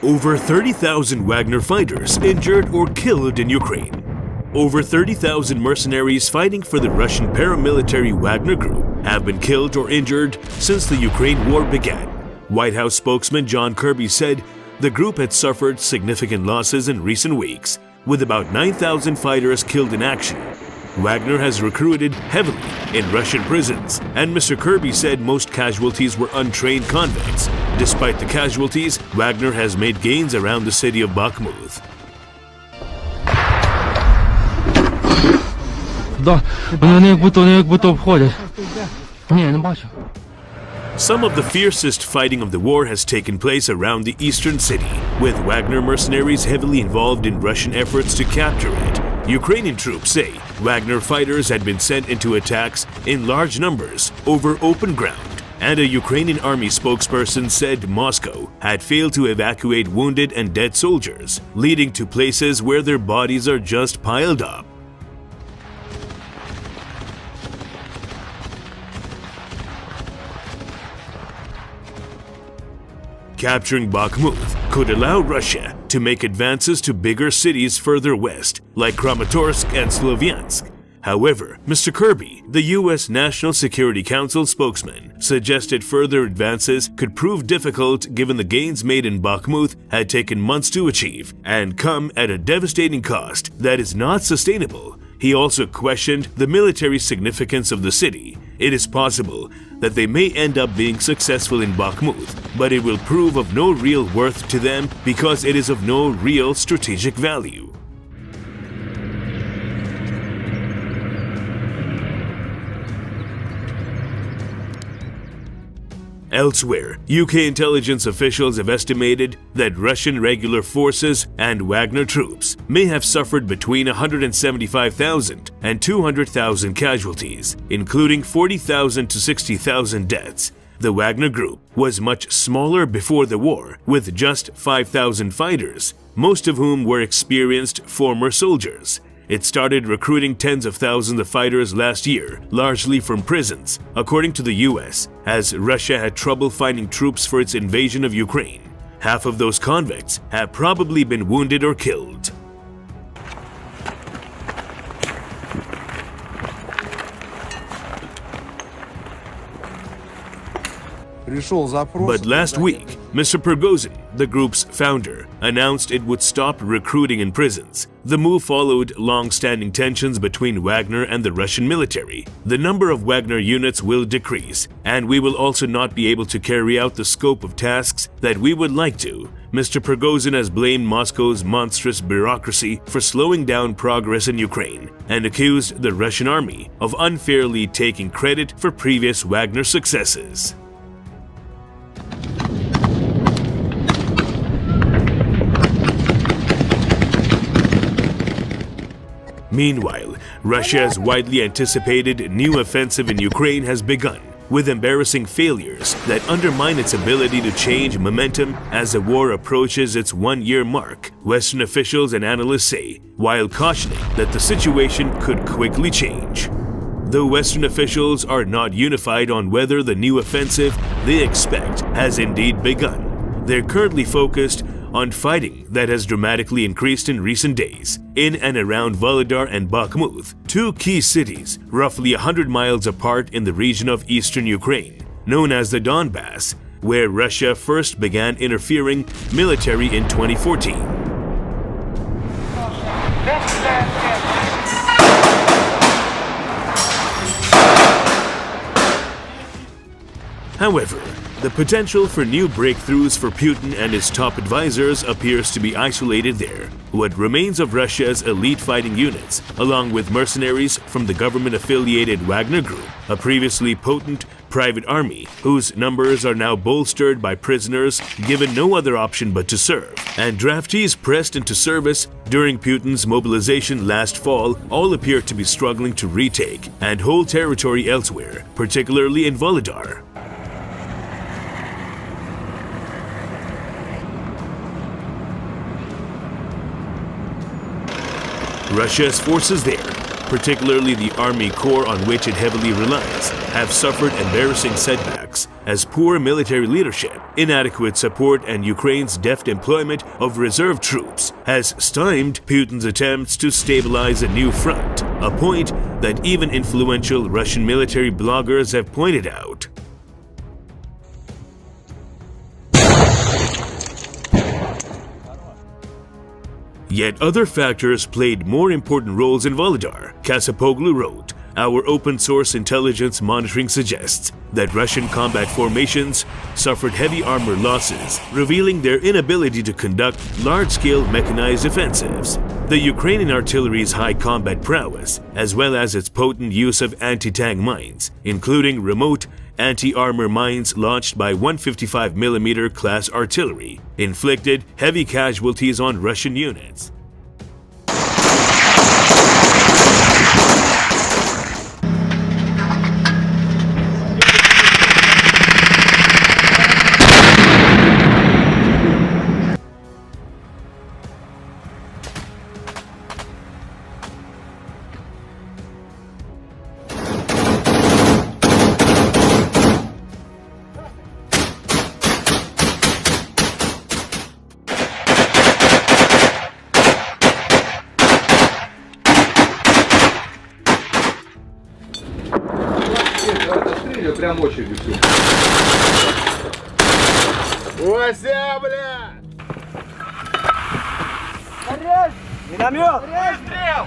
Over 30,000 Wagner fighters injured or killed in Ukraine. Over 30,000 mercenaries fighting for the Russian paramilitary Wagner Group have been killed or injured since the Ukraine war began. White House spokesman John Kirby said the group had suffered significant losses in recent weeks, with about 9,000 fighters killed in action. Wagner has recruited heavily in Russian prisons, and Mr. Kirby said most casualties were untrained convicts. Despite the casualties, Wagner has made gains around the city of Bakhmut. Some of the fiercest fighting of the war has taken place around the eastern city, with Wagner mercenaries heavily involved in Russian efforts to capture it. Ukrainian troops say Wagner fighters had been sent into attacks in large numbers over open ground, and a Ukrainian army spokesperson said Moscow had failed to evacuate wounded and dead soldiers, leading to places where their bodies are just piled up. Capturing Bakhmut could allow Russia to make advances to bigger cities further west, like Kramatorsk and Sloviansk. However, Mr. Kirby, the U.S. National Security Council spokesman, suggested further advances could prove difficult given the gains made in Bakhmut had taken months to achieve and come at a devastating cost that is not sustainable. He also questioned the military significance of the city. It is possible that they may end up being successful in Bakhmut, but it will prove of no real worth to them because it is of no real strategic value. Elsewhere, UK intelligence officials have estimated that Russian regular forces and Wagner troops may have suffered between 175,000 and 200,000 casualties, including 40,000 to 60,000 deaths. The Wagner Group was much smaller before the war, with just 5,000 fighters, most of whom were experienced former soldiers. It started recruiting tens of thousands of fighters last year, largely from prisons, according to the US, as Russia had trouble finding troops for its invasion of Ukraine. Half of those convicts have probably been wounded or killed. But last week, Mr. Prigozhin, the group's founder, announced it would stop recruiting in prisons. The move followed long-standing tensions between Wagner and the Russian military. The number of Wagner units will decrease, and we will also not be able to carry out the scope of tasks that we would like to. Mr. Prigozhin has blamed Moscow's monstrous bureaucracy for slowing down progress in Ukraine and accused the Russian army of unfairly taking credit for previous Wagner successes. Meanwhile, Russia's widely anticipated new offensive in Ukraine has begun, with embarrassing failures that undermine its ability to change momentum as the war approaches its one-year mark, Western officials and analysts say, while cautioning that the situation could quickly change. Though Western officials are not unified on whether the new offensive they expect has indeed begun, they're currently focused on fighting that has dramatically increased in recent days in and around Volodar and Bakhmut, two key cities roughly 100 miles apart in the region of eastern Ukraine, known as the Donbass, where Russia first began interfering military in 2014. However, the potential for new breakthroughs for Putin and his top advisors appears to be isolated there. What remains of Russia's elite fighting units, along with mercenaries from the government-affiliated Wagner Group, a previously potent private army whose numbers are now bolstered by prisoners given no other option but to serve, and draftees pressed into service during Putin's mobilization last fall, all appear to be struggling to retake and hold territory elsewhere, particularly in Volodar. Russia's forces there particularly the Army Corps on which it heavily relies, have suffered embarrassing setbacks as poor military leadership, inadequate support, and Ukraine's deft employment of reserve troops has stymied Putin's attempts to stabilize a new front, a point that even influential Russian military bloggers have pointed out. Yet other factors played more important roles in Volodar. Kasapoglu wrote, "Our open-source intelligence monitoring suggests that Russian combat formations suffered heavy armor losses, revealing their inability to conduct large-scale mechanized offensives. The Ukrainian artillery's high combat prowess, as well as its potent use of anti-tank mines, including remote anti-armor mines launched by 155mm class artillery, inflicted heavy casualties on Russian units." Прям очередью все. Вася, бля! Миномет! Выстрел!